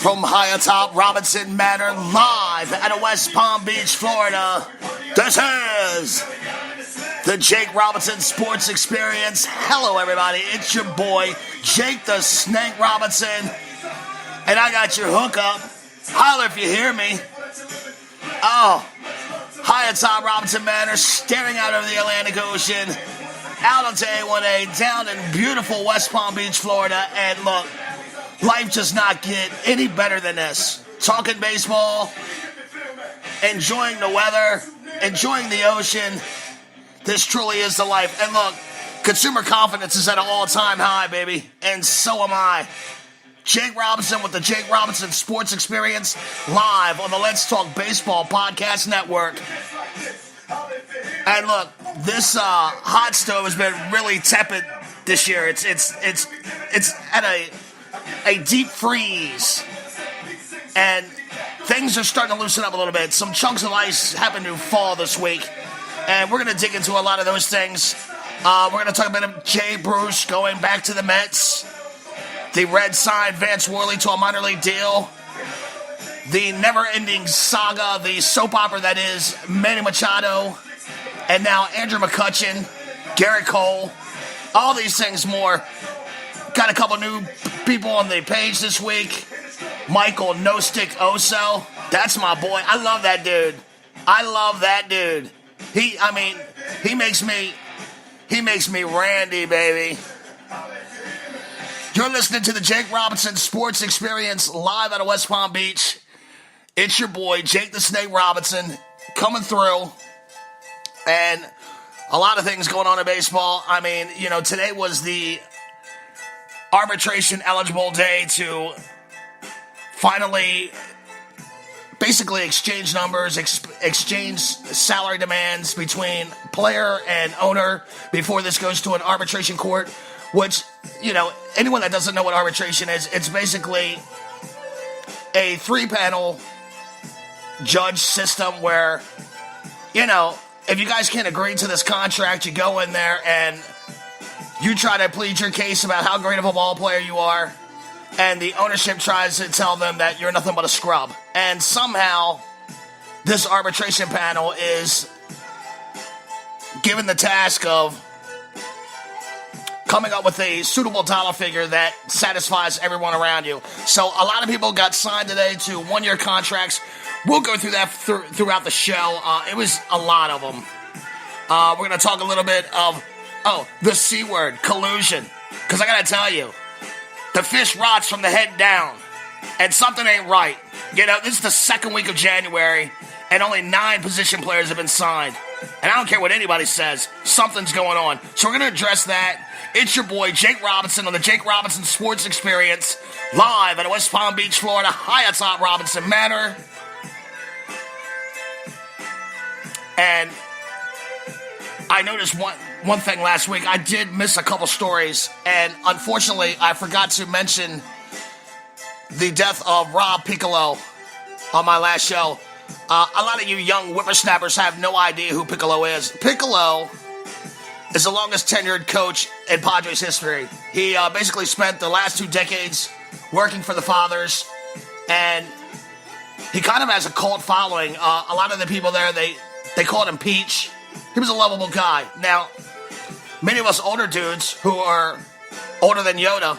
From high atop Robinson Manor, live out of West Palm Beach, Florida, this is the Jake Robinson Sports Experience. Hello, everybody. It's your boy, Jake the Snake Robinson, and I got your hookup. Holler if you hear me. Oh, high atop Robinson Manor, staring out over the Atlantic Ocean, out onto A1A, down in beautiful West Palm Beach, Florida, and look, life does not get any better than this. Talking baseball, enjoying the weather, enjoying the ocean. This truly is the life. And look, consumer confidence is at an all-time high, baby. And so am I. Jake Robinson with the Jake Robinson Sports Experience, live on the Let's Talk Baseball Podcast Network. And look, this hot stove has been really tepid this year. It's at a deep freeze, and things are starting to loosen up a little bit. Some chunks of ice happen to fall this week, and we're going to dig into a lot of those things. We're going to talk about Jay Bruce going back to the Mets, the Reds signed Vance Worley to a minor league deal, the never-ending saga, the soap opera that is Manny Machado, and now Andrew McCutchen, Garrett Cole, all these things more. Got a couple new people on the page this week. Michael No Stick Oso. That's my boy. I love that dude. He makes me Randy, baby. You're listening to the Jake Robinson Sports Experience live out of West Palm Beach. It's your boy, Jake the Snake Robinson, coming through. And a lot of things going on in baseball. I mean, today was the arbitration eligible day to finally basically exchange numbers, exchange salary demands between player and owner before this goes to an arbitration court, which, anyone that doesn't know what arbitration is, it's basically a 3-panel judge system where, if you guys can't agree to this contract, you go in there and you try to plead your case about how great of a ball player you are, and the ownership tries to tell them that you're nothing but a scrub. And somehow, this arbitration panel is given the task of coming up with a suitable dollar figure that satisfies everyone around you. So a lot of people got signed today to one-year contracts. We'll go through that throughout the show. It was a lot of them. We're going to talk a little bit of the C word, collusion. Because I got to tell you, the fish rots from the head down, and something ain't right. This is the second week of January, and only 9 position players have been signed. And I don't care what anybody says, something's going on. So we're going to address that. It's your boy, Jake Robinson, on the Jake Robinson Sports Experience, live at West Palm Beach, Florida, high atop Robinson Manor. And I noticed one thing last week. I did miss a couple stories, and unfortunately, I forgot to mention the death of Rob Piccolo on my last show. A lot of you young whippersnappers have no idea who Piccolo is. Piccolo is the longest tenured coach in Padres history. He basically spent the last 2 decades working for the Fathers, and he kind of has a cult following. A lot of the people there, they called him Peach. He was a lovable guy. Now, many of us older dudes who are older than Yoda,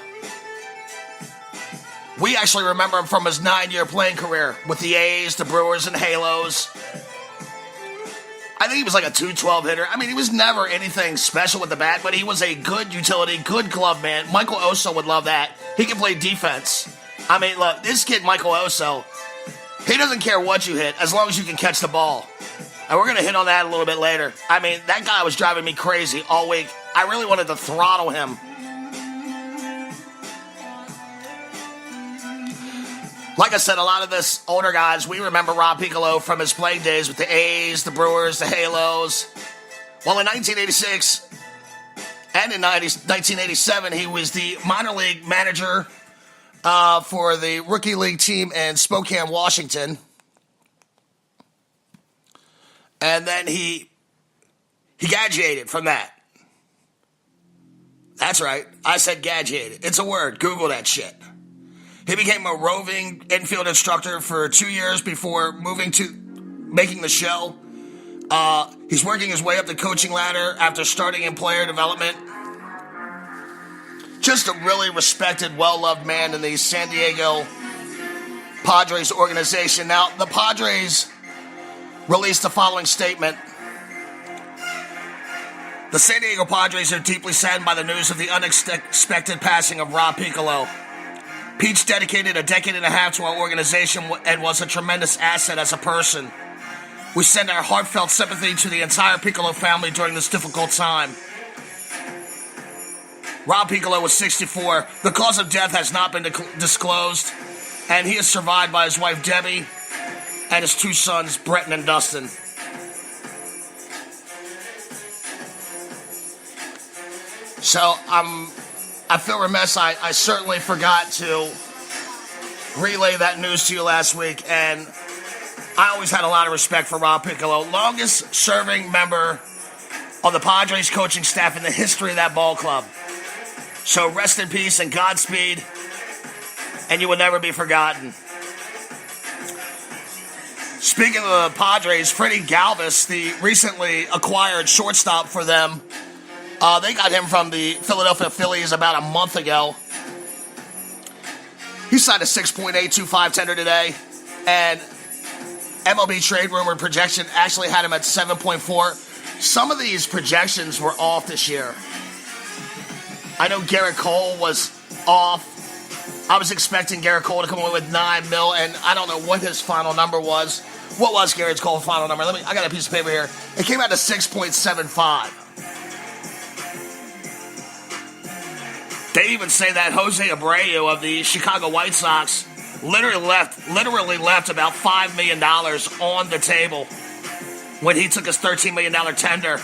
we actually remember him from his 9-year playing career with the A's, the Brewers, and Halos. I think he was like a .212 hitter. I mean, he was never anything special with the bat, but he was a good utility, good glove man. Michael Oso would love that. He can play defense. I mean, look, this kid, Michael Oso, he doesn't care what you hit as long as you can catch the ball. And we're going to hit on that a little bit later. I mean, that guy was driving me crazy all week. I really wanted to throttle him. Like I said, a lot of us older guys, we remember Rob Piccolo from his playing days with the A's, the Brewers, the Halos. Well, in 1986 and in 1987, he was the minor league manager for the rookie league team in Spokane, Washington. And then he gadgeted from that. That's right. I said gadgeted. It's a word. Google that shit. He became a roving infield instructor for 2 years before moving to making the show. He's working his way up the coaching ladder after starting in player development. Just a really respected, well-loved man in the San Diego Padres organization. Now, the Padres released the following statement. The San Diego Padres are deeply saddened by the news of the unexpected passing of Rob Piccolo. Peach dedicated a decade and a half to our organization and was a tremendous asset as a person. We send our heartfelt sympathy to the entire Piccolo family during this difficult time. Rob Piccolo was 64. The cause of death has not been disclosed, and he is survived by his wife Debbie and his 2 sons, Bretton and Dustin. So I feel remiss. I certainly forgot to relay that news to you last week, and I always had a lot of respect for Rob Piccolo, longest serving member of the Padres coaching staff in the history of that ball club. So rest in peace and Godspeed, and you will never be forgotten. Speaking of the Padres, Freddie Galvis, the recently acquired shortstop for them, they got him from the Philadelphia Phillies about a month ago. He signed a $6.825 tender today, and MLB trade rumor projection actually had him at 7.4. Some of these projections were off this year. I know Garrett Cole was off. I was expecting Garrett Cole to come away with $9 million, and I don't know what his final number was. What was Garrett Cole's final number? I got a piece of paper here. It came out to 6.75. They even say that Jose Abreu of the Chicago White Sox literally left about $5 million on the table when he took his $13 million tender.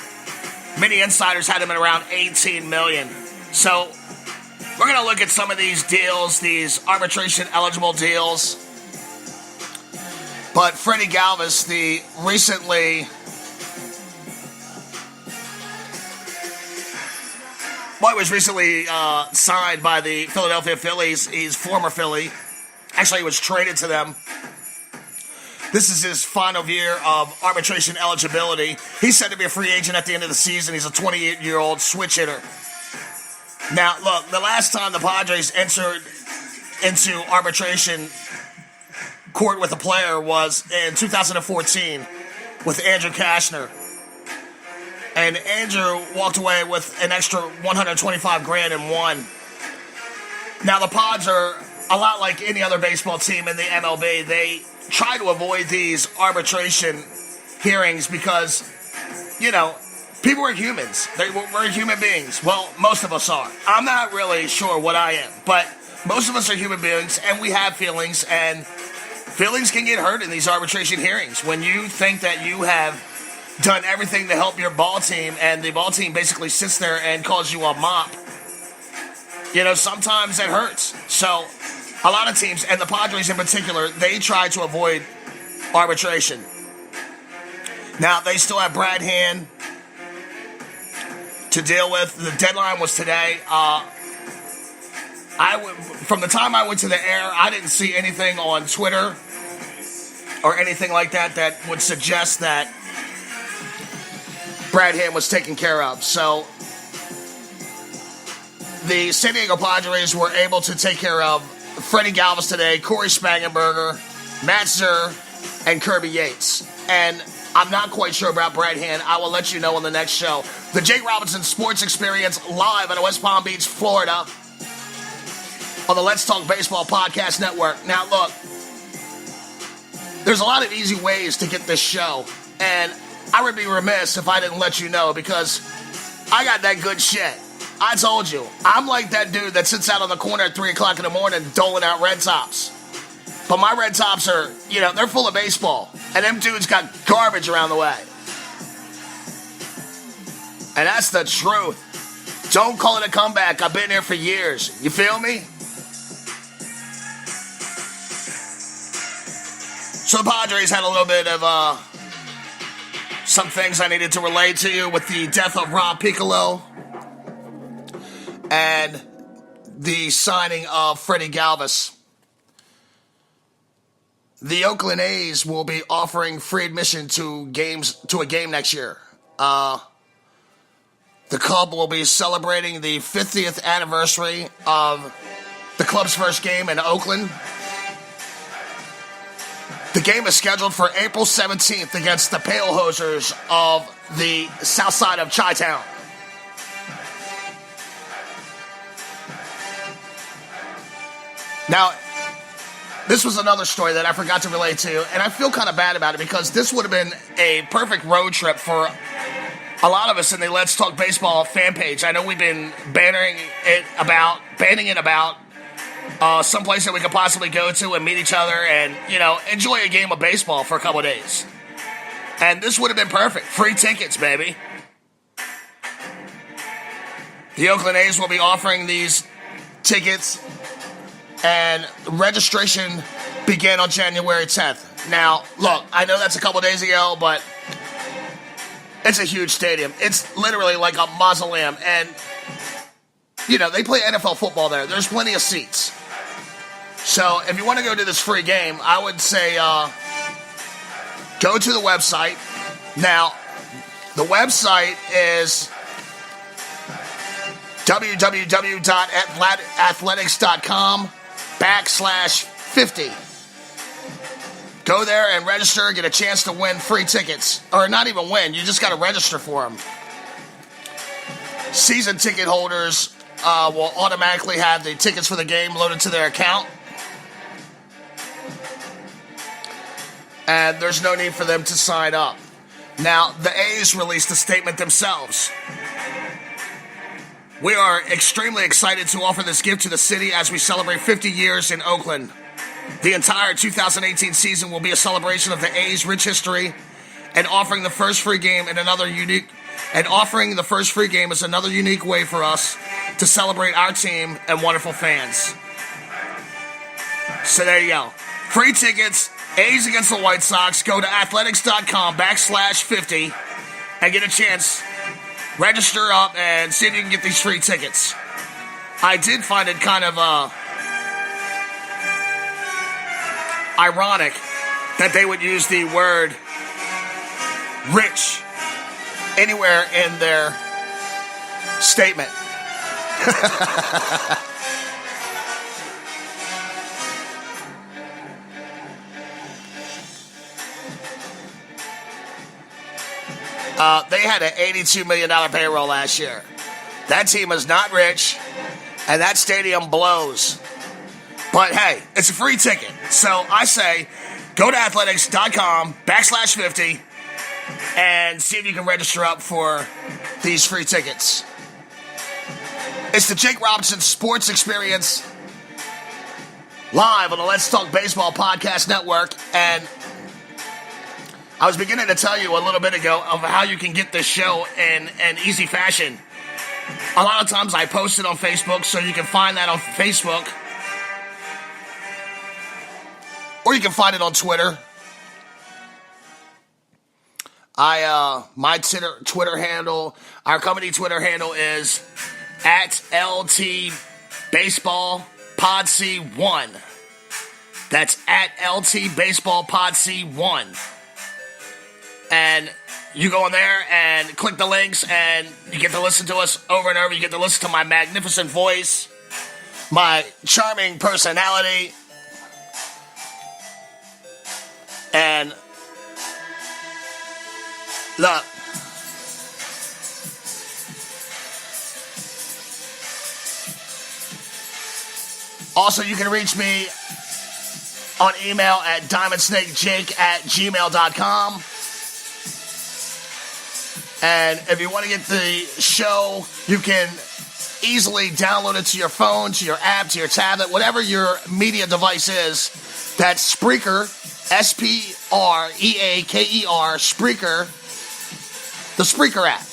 Many insiders had him at around $18 million. So we're going to look at some of these deals, these arbitration-eligible deals. But Freddie Galvis, the recently signed by the Philadelphia Phillies. He's former Philly. Actually, he was traded to them. This is his final year of arbitration eligibility. He's set to be a free agent at the end of the season. He's a 28-year-old switch hitter. Now, look, the last time the Padres entered into arbitration court with a player was in 2014 with Andrew Kashner. And Andrew walked away with an extra $125,000 and won. Now, the Pods are a lot like any other baseball team in the MLB. They try to avoid these arbitration hearings because, people are humans. We're human beings. Well, most of us are. I'm not really sure what I am, but most of us are human beings, and we have feelings, and feelings can get hurt in these arbitration hearings. When you think that you have done everything to help your ball team, and the ball team basically sits there and calls you a mop, sometimes it hurts. So a lot of teams, and the Padres in particular, they try to avoid arbitration. Now, they still have Brad Hand to deal with. The deadline was today. From the time I went to the air, I didn't see anything on Twitter or anything like that would suggest that Brad Hand was taken care of. So the San Diego Padres were able to take care of Freddie Galvis today, Corey Spangenberger, Matt Zerr, and Kirby Yates. And I'm not quite sure about Brad Hand. I will let you know on the next show. The Jake Robinson Sports Experience live out of West Palm Beach, Florida on the Let's Talk Baseball Podcast Network. Now, look, there's a lot of easy ways to get this show, and I would be remiss if I didn't let you know because I got that good shit. I told you, I'm like that dude that sits out on the corner at 3 o'clock in the morning doling out Red Tops. But my Red Tops are, they're full of baseball. And them dudes got garbage around the way. And that's the truth. Don't call it a comeback. I've been here for years. You feel me? So the Padres had a little bit of some things I needed to relate to you with the death of Rob Piccolo and the signing of Freddie Galvis. the Oakland A's will be offering free admission to a game next year. The club will be celebrating the 50th anniversary of the club's first game in Oakland. The game is scheduled for April 17th against the Pale Hosers of the south side of Chi-Town. Now, this was another story that I forgot to relate to, and I feel kind of bad about it because this would have been a perfect road trip for a lot of us in the Let's Talk Baseball fan page. I know we've been banning it about someplace that we could possibly go to and meet each other and, enjoy a game of baseball for a couple of days. And this would have been perfect. Free tickets, baby. The Oakland A's will be offering these tickets, and registration began on January 10th. Now, look, I know that's a couple days ago, but it's a huge stadium. It's literally like a mausoleum, and, they play NFL football there. There's plenty of seats. So, if you want to go to this free game, I would say go to the website. Now, the website is www.athletics.com/50. Go there and register, get a chance to win free tickets. Or not even win, you just got to register for them. Season ticket holders will automatically have the tickets for the game loaded to their account. And there's no need for them to sign up. Now, the A's released a statement themselves. We are extremely excited to offer this gift to the city as we celebrate 50 years in Oakland. The entire 2018 season will be a celebration of the A's rich history, and offering the first free game is another unique way for us to celebrate our team and wonderful fans. So there you go. Free tickets, A's against the White Sox. Go to athletics.com/50 and get a chance. Register up and see if you can get these free tickets. I did find it kind of ironic that they would use the word rich anywhere in their statement. They had an $82 million payroll last year. That team is not rich, and that stadium blows. But hey, it's a free ticket. So I say, go to athletics.com/50 and see if you can register up for these free tickets. It's the Jake Robinson Sports Experience live on the Let's Talk Baseball Podcast Network, and I was beginning to tell you a little bit ago of how you can get this show in an easy fashion. A lot of times I post it on Facebook, so you can find that on Facebook. Or you can find it on Twitter. My Twitter handle, our company Twitter handle is @LTBaseballPodC1. That's @LTBaseballPodC1. And you go in there and click the links, and you get to listen to us over and over. You get to listen to my magnificent voice, my charming personality, and look, also you can reach me on email at diamondsnakejake@gmail.com. And if you want to get the show, you can easily download it to your phone, to your app, to your tablet, whatever your media device is. That's Spreaker, Spreaker, Spreaker, the Spreaker app.